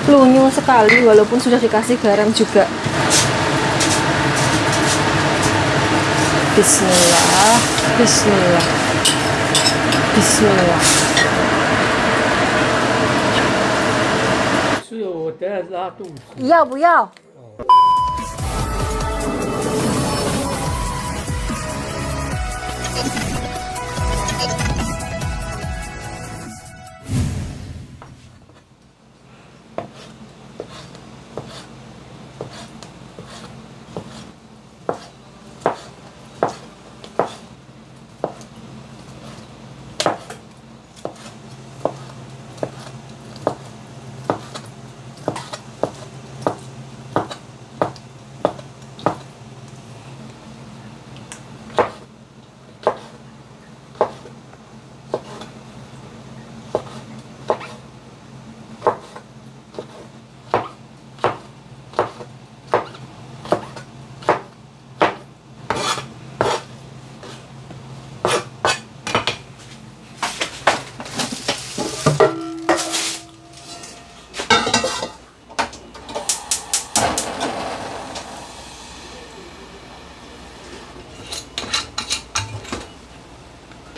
lunyung sekali walaupun sudah dikasih garam juga. Bismillah, bismillah, bismillah. 是我在拉肚子。要不要？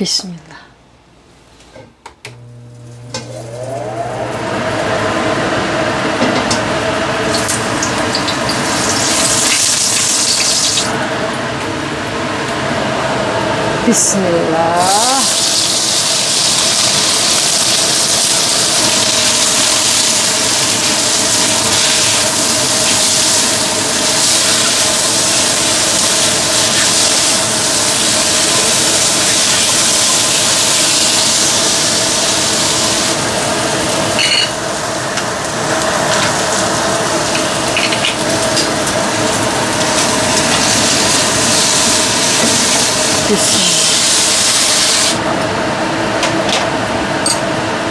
Bismillah. Bismillah.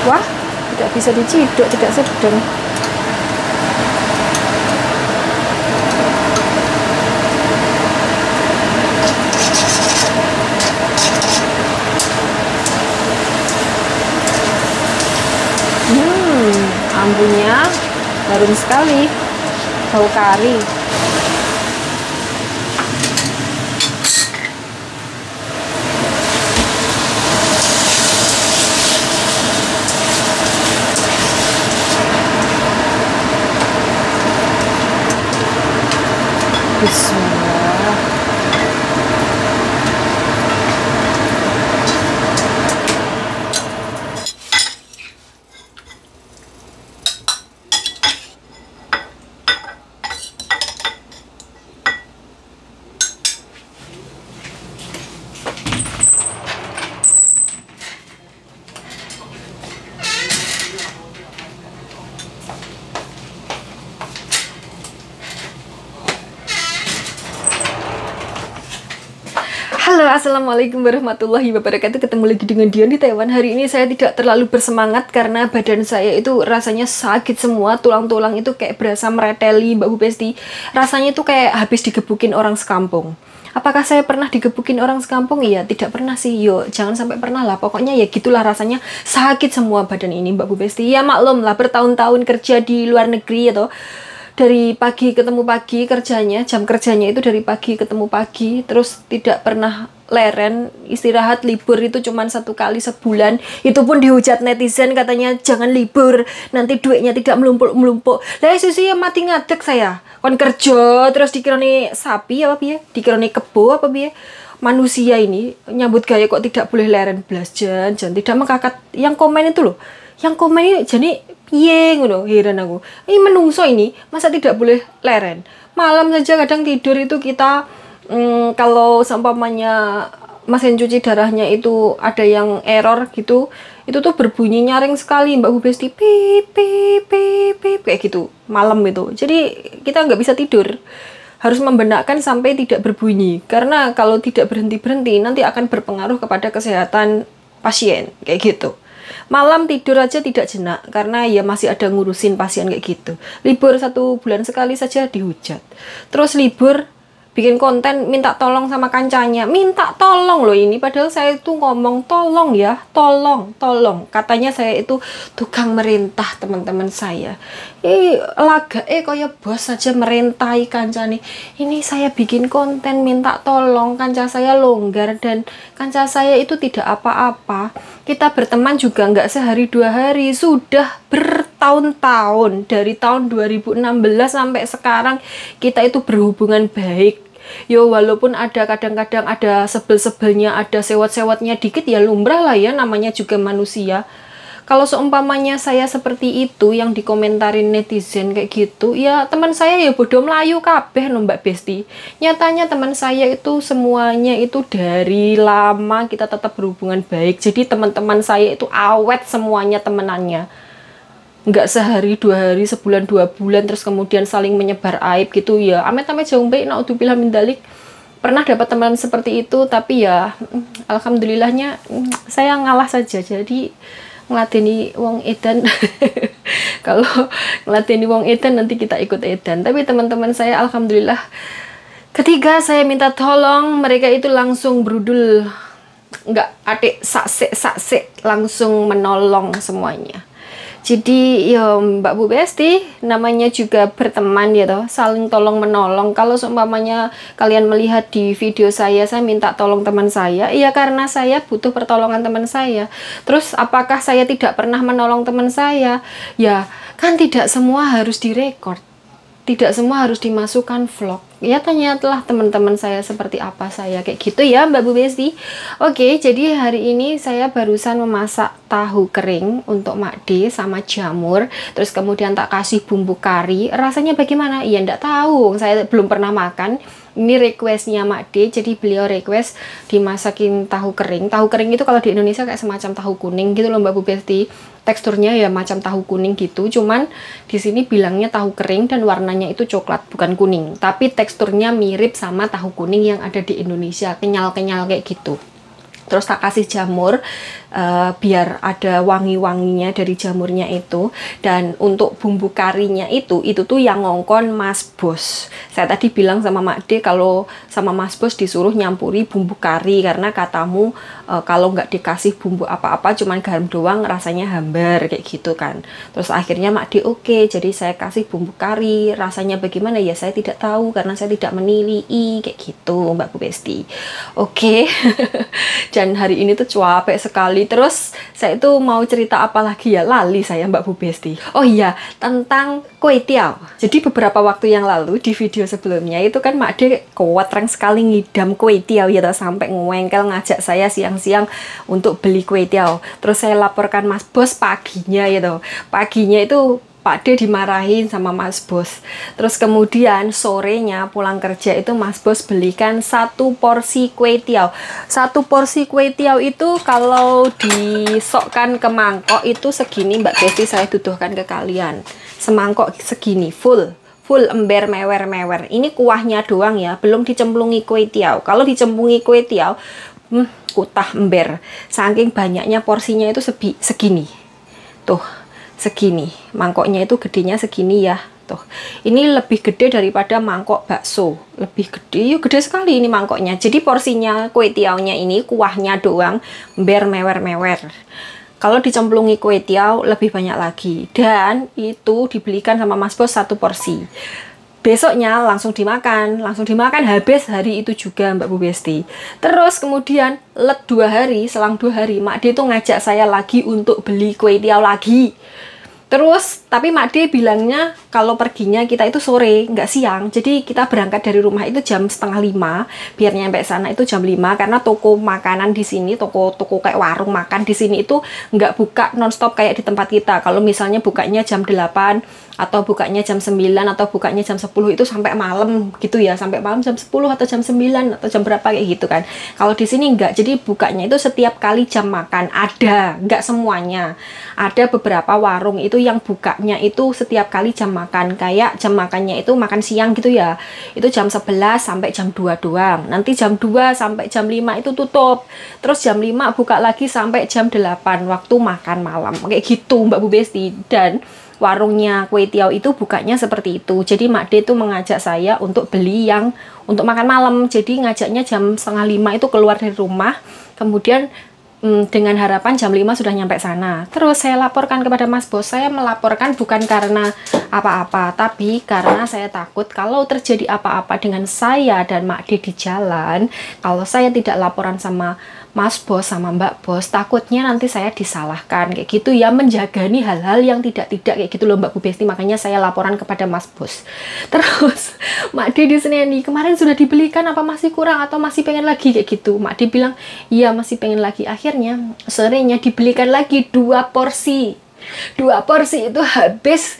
Wah, tidak bisa diciduk, tidak sedang. Ambunya harum sekali, bau kari. Bismillah. Halo, assalamualaikum warahmatullahi wabarakatuh. Ketemu lagi dengan Dian di Taiwan. Hari ini saya tidak terlalu bersemangat karena badan saya itu rasanya sakit semua. Tulang-tulang itu kayak berasa mereteli, Mbak Bu Besti. Rasanya itu kayak habis digebukin orang sekampung. Apakah saya pernah digebukin orang sekampung? Iya, tidak pernah sih. Yo, jangan sampai pernah lah. Pokoknya ya gitulah rasanya, sakit semua badan ini, Mbak Bu Besti. Ya maklum lah, bertahun-tahun kerja di luar negeri atau dari pagi ketemu pagi kerjanya, jam kerjanya itu dari pagi ketemu pagi, terus tidak pernah leren, istirahat libur itu cuma 1 kali sebulan, itu pun dihujat netizen katanya jangan libur, nanti duitnya tidak melumpuk-melumpuk. Lah susi ya mati ngadeg saya, kon kerja terus dikirani sapi apa piye, dikirani kebo apa piye. Manusia ini nyambut gaya kok tidak boleh leren belas jan tidak mengkakat. Yang komen itu loh, yang komen ini jadi piye ngono, heran aku. Ini menungso ini masa tidak boleh leren? Malam saja kadang tidur itu kita kalau seumpamanya mesin cuci darahnya itu ada yang error gitu, itu tuh berbunyi nyaring sekali, Mbak Bu Besti, pip pip pip pip kayak gitu malam itu. Jadi kita nggak bisa tidur, harus membenakkan sampai tidak berbunyi, karena kalau tidak berhenti-berhenti nanti akan berpengaruh kepada kesehatan pasien kayak gitu. Malam tidur aja tidak jenak karena ya masih ada ngurusin pasien kayak gitu. Libur 1 bulan sekali saja dihujat. Terus libur bikin konten minta tolong sama kancanya, minta tolong loh ini, padahal saya itu ngomong tolong ya, tolong katanya saya itu tukang merintah teman-teman saya. Laga kaya bos saja merintahi kancane. Ini saya bikin konten minta tolong, kanca saya longgar dan kanca saya itu tidak apa-apa. Kita berteman juga nggak sehari 2 hari, sudah bertahun-tahun, dari tahun 2016 sampai sekarang kita itu berhubungan baik. Yo, walaupun ada kadang-kadang ada sebel-sebelnya, ada sewot-sewotnya dikit, ya lumrah lah ya, namanya juga manusia. Kalau seumpamanya saya seperti itu yang dikomentarin netizen kayak gitu, ya teman saya ya bodoh melayu kabeh no Mbak Besti. Nyatanya teman saya itu semuanya itu dari lama kita tetap berhubungan baik. Jadi teman-teman saya itu awet semuanya temenannya. Nggak sehari 2 hari, sebulan 2 bulan terus kemudian saling menyebar aib gitu ya. Amit-amit jauh baik, naudzubillah min dzalik. Pernah dapat teman seperti itu, tapi ya alhamdulillahnya saya ngalah saja. Jadi ngeladeni wong edan. Kalau ngeladeni wong edan nanti kita ikut edan. Tapi teman-teman saya alhamdulillah ketika saya minta tolong, mereka itu langsung berudul, nggak adik sakse langsung menolong semuanya. Jadi ya Mbak Bu Besti, namanya juga berteman ya toh, saling tolong menolong. Kalau seumpamanya kalian melihat di video saya minta tolong teman saya, ya karena saya butuh pertolongan teman saya. Terus apakah saya tidak pernah menolong teman saya? Ya kan tidak semua harus direkord, tidak semua harus dimasukkan vlog. Ya tanyalah teman-teman saya seperti apa saya, kayak gitu ya Mbak Bu Besti. Oke, jadi hari ini saya barusan memasak tahu kering untuk Mak D sama jamur. Terus kemudian tak kasih bumbu kari. Rasanya bagaimana? Ya enggak tahu, saya belum pernah makan. Ini requestnya Mak D, jadi beliau request dimasakin tahu kering. Tahu kering itu kalau di Indonesia kayak semacam tahu kuning gitu loh Mbak Bu Besti. Teksturnya ya macam tahu kuning gitu, cuman di sini bilangnya tahu kering dan warnanya itu coklat bukan kuning. Tapi teksturnya mirip sama tahu kuning yang ada di Indonesia, kenyal-kenyal kayak gitu. Terus tak kasih jamur biar ada wangi-wanginya dari jamurnya itu. Dan untuk bumbu karinya itu tuh yang ngongkon Mas Bos. Saya tadi bilang sama Mak D kalau sama Mas Bos disuruh nyampuri bumbu kari, karena katamu kalau nggak dikasih bumbu apa-apa cuman garam doang rasanya hambar kayak gitu kan. Terus akhirnya Mak D oke, jadi saya kasih bumbu kari. Rasanya bagaimana ya saya tidak tahu karena saya tidak menilai kayak gitu Mbak Bu Besti. Oke. Dan hari ini tuh capek sekali. Terus saya itu mau cerita apa lagi ya, lali saya Mbak Bu Besti. Oh iya, tentang kue tiaw. Jadi beberapa waktu yang lalu di video sebelumnya itu kan Mak D kuat sekali ngidam kue tiaw ya, sampai ngewengkel ngajak saya siang-siang untuk beli kue tiaw. Terus saya laporkan Mas Bos paginya gitu. Paginya itu Pak D dimarahin sama Mas Bos. Terus kemudian sorenya pulang kerja itu Mas Bos belikan 1 porsi kue tiaw. 1 porsi kue tiaw itu kalau disokkan ke mangkok itu segini Mbak Besti, saya tuduhkan ke kalian. Semangkok segini full ember mewer-mewer. Ini kuahnya doang ya, belum dicemplungi kue tiaw. Kalau dicemplungi kue tiaw, kutah ember. Saking banyaknya porsinya itu segini. Tuh. Segini, mangkoknya itu gedenya segini ya, tuh. Ini lebih gede daripada mangkok bakso, lebih gede, yuk gede sekali ini mangkoknya. Jadi porsinya kue tiawnya ini kuahnya doang, ember mewer-mewer. Kalau dicemplungi kue tiaw lebih banyak lagi, dan itu dibelikan sama Mas Bos 1 porsi. Besoknya langsung dimakan habis hari itu juga Mbak Bu Besti. Terus kemudian selang 2 hari Mak D itu ngajak saya lagi untuk beli kue tiaw lagi. Terus, tapi Mak D bilangnya kalau perginya kita itu sore, nggak siang. Jadi kita berangkat dari rumah itu jam 4:30, biar nyampe sana itu jam 5. Karena toko makanan di sini, toko kayak warung makan di sini itu nggak buka nonstop kayak di tempat kita. Kalau misalnya bukanya jam 8, atau bukanya jam 9, atau bukanya jam 10 itu sampai malam gitu ya. Sampai malam jam 10 atau jam 9 atau jam berapa kayak gitu kan. Kalau di sini nggak, jadi bukanya itu setiap kali jam makan. Ada, nggak semuanya. Ada beberapa warung itu yang bukanya itu setiap kali jam makan, kayak jam makannya itu makan siang gitu ya, itu jam 11 sampai jam 2 doang, nanti jam 2 sampai jam 5 itu tutup, terus jam 5 buka lagi sampai jam 8 waktu makan malam, kayak gitu Mbak Bu Besti. Dan warungnya kue tiaw itu bukanya seperti itu. Jadi Mak D itu mengajak saya untuk beli yang untuk makan malam. Jadi ngajaknya jam setengah 5 itu keluar dari rumah, kemudian dengan harapan jam 5 sudah nyampe sana. Terus saya laporkan kepada Mas Bos. Saya melaporkan bukan karena apa-apa, tapi karena saya takut kalau terjadi apa-apa dengan saya dan Mak D di jalan, kalau saya tidak laporan sama Mas Bos sama Mbak Bos, takutnya nanti saya disalahkan kayak gitu ya, menjaga nih hal-hal yang tidak-tidak kayak gitu loh Mbak Bu Besti. Makanya saya laporan kepada Mas Bos. Terus Mak D di sini nih, kemarin sudah dibelikan apa masih kurang atau masih pengen lagi kayak gitu. Mak D bilang iya masih pengen lagi. Akhirnya sorenya dibelikan lagi 2 porsi. 2 porsi itu habis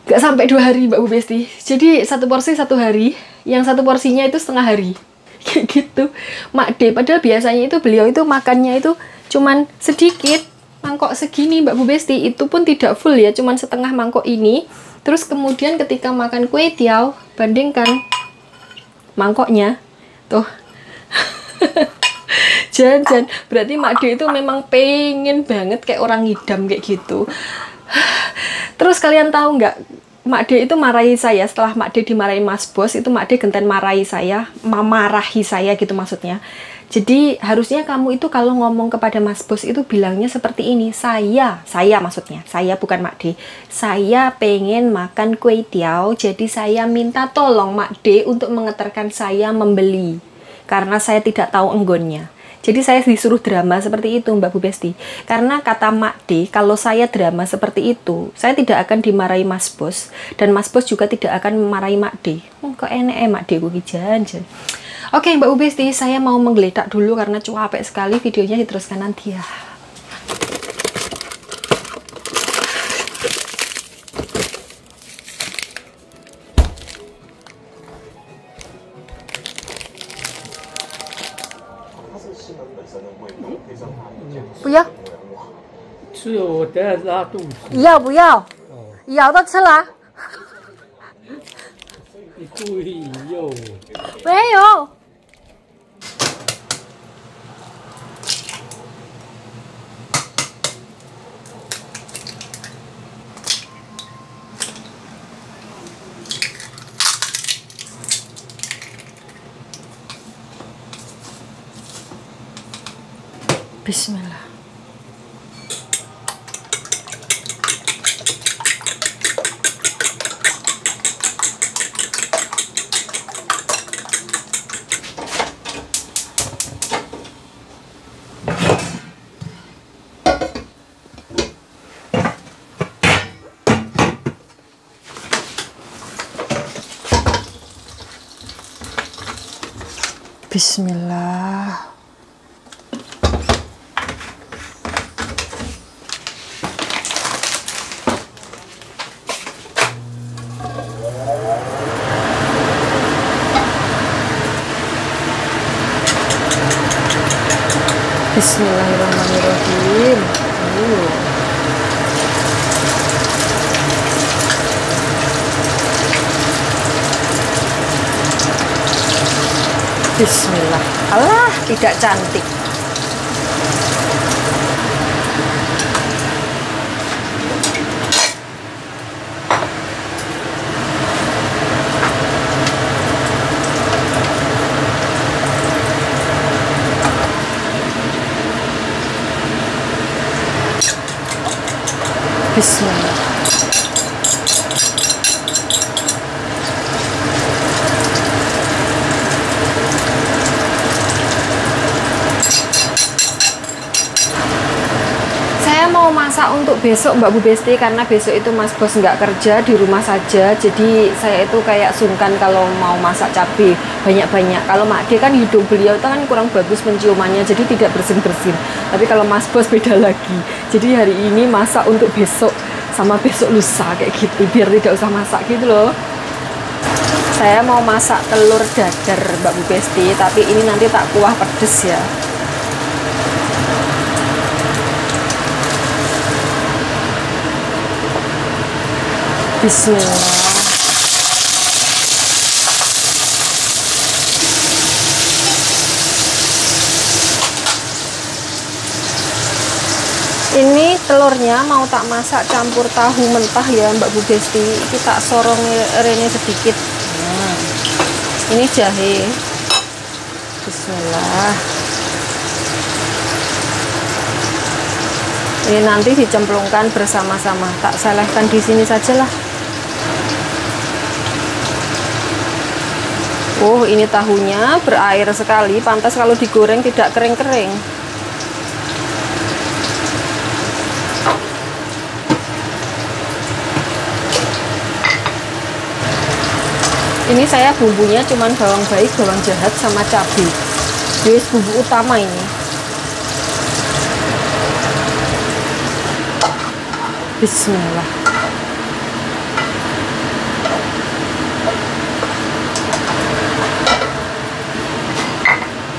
gak sampai 2 hari Mbak Bu Besti. Jadi 1 porsi 1 hari, yang 1 porsinya itu setengah hari kayak gitu Mak D. Padahal biasanya itu beliau itu makannya itu cuman sedikit, mangkok segini Mbak Bu Besti, itu pun tidak full ya, cuman setengah mangkok ini. Terus kemudian ketika makan kue tiaw, bandingkan mangkoknya tuh jangan berarti Mak D itu memang pengen banget kayak orang ngidam kayak gitu. Terus kalian tahu nggak, Mak D itu marahi saya. Setelah Mak D dimarahi Mas Bos, itu Mak D genten marahi saya, memarahi saya gitu maksudnya. Jadi harusnya kamu itu kalau ngomong kepada Mas Bos itu bilangnya seperti ini, saya maksudnya, saya bukan Mak D, saya pengen makan kue tiaw, jadi saya minta tolong Mak D untuk mengantarkan saya membeli, karena saya tidak tahu enggonnya. Jadi saya disuruh drama seperti itu Mbak Bu Besti. Karena kata Mak D, kalau saya drama seperti itu, saya tidak akan dimarahi Mas Bos. Dan Mas Bos juga tidak akan memarahi Mak D. Kok enek Mak D gue jangan. Oke Mbak Bu Besti, saya mau menggeletak dulu karena capek sekali. Videonya diteruskan nanti ya. Buyau? 吃我等下拉肚子。要不要？要的吃了？你故意引诱我。没有。Bismillah. Bismillah. Bismillahirrahmanirrahim. Bismillah. Allah, tidak cantik. Bismillah. Saya mau masak untuk besok Mbak Bu Besti, karena besok itu Mas Bos nggak kerja, di rumah saja. Jadi saya itu kayak sungkan kalau mau masak cabai banyak-banyak. Kalau Mak D kan hidung beliau itu kan kurang bagus penciumannya, jadi tidak bersin-bersin. Tapi kalau Mas Bos beda lagi. Jadi hari ini masak untuk besok sama besok lusa kayak gitu, biar tidak usah masak gitu loh. Saya mau masak telur dadar Mbak Bu Besti, tapi ini nanti tak kuah pedes ya. Bismillah. Ini telurnya mau tak masak campur tahu mentah ya Mbak Bu Besti. Kita sorong rene sedikit. Nah, ini jahe. Bismillah. Ini nanti dicemplungkan bersama-sama. Tak selehkan di sini sajalah. Oh, ini tahunya berair sekali. Pantas kalau digoreng tidak kering-kering. Ini saya bumbunya cuman bawang baik, bawang jahat, sama cabai. Jadi bumbu utama ini. Bismillah.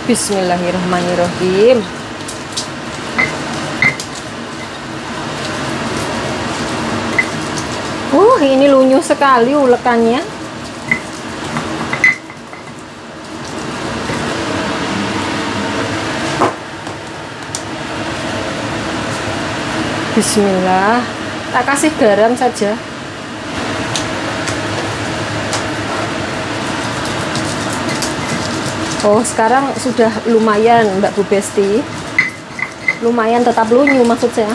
Bismillahirrahmanirrahim. Ini lunyuh sekali ulekannya. Bismillah. Tak kasih garam saja. Oh, sekarang sudah lumayan Mbak Bu Besti. Lumayan, tetap lunyuh maksud saya.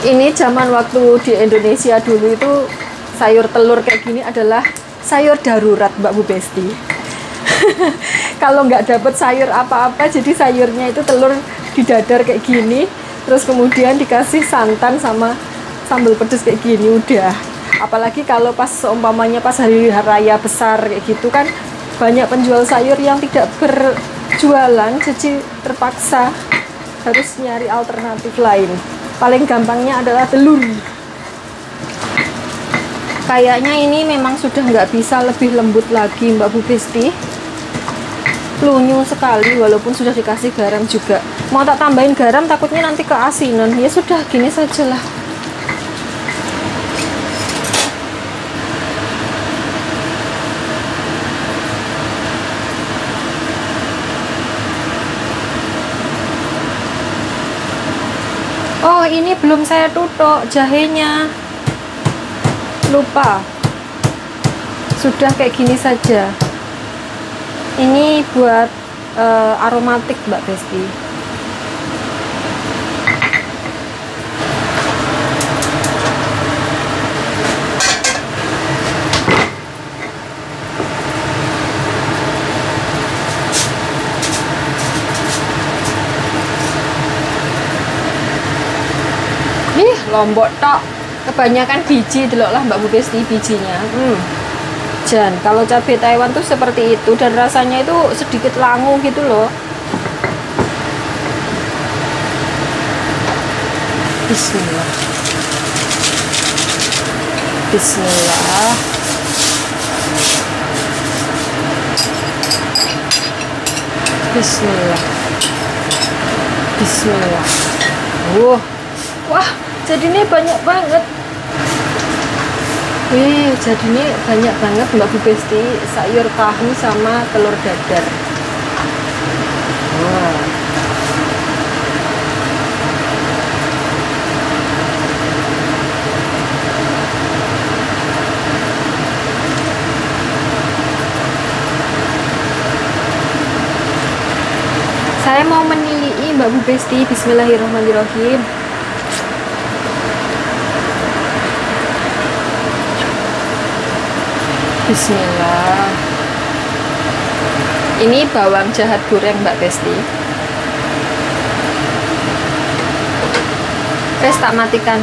Ini zaman waktu di Indonesia dulu itu sayur telur kayak gini adalah sayur darurat Mbak Bu Besti. Kalau nggak dapet sayur apa-apa, jadi sayurnya itu telur didadar kayak gini, terus kemudian dikasih santan sama sambal pedes kayak gini, udah. Apalagi kalau pas seumpamanya pas hari raya besar kayak gitu kan, banyak penjual sayur yang tidak berjualan, jadi terpaksa harus nyari alternatif lain. Paling gampangnya adalah telur. Kayaknya ini memang sudah nggak bisa lebih lembut lagi Mbak Bu Besti. Lunyuh sekali walaupun sudah dikasih garam juga. Mau tak tambahin garam takutnya nanti keasinan. Ya sudah, gini sajalah. Oh, ini belum saya tutuk jahenya. Lupa. Sudah kayak gini saja. Ini buat aromatik Mbak Besti. Lombok tok, kebanyakan biji delok lah Mbak Bu Besti bijinya. Jan, kalau cabai Taiwan tuh seperti itu dan rasanya itu sedikit langu gitu loh. Bismillah. Bismillah. Bismillah. Bismillah. Wah, jadinya banyak banget. Jadinya banyak banget Mbak Bu Besti, sayur tahu sama telur dadar. Wah. Saya mau menilai Mbak Bu Besti. Bismillahirrahmanirrahim. Bismillah. Ini bawang jahat goreng Mbak Besti. Wes tak matikan.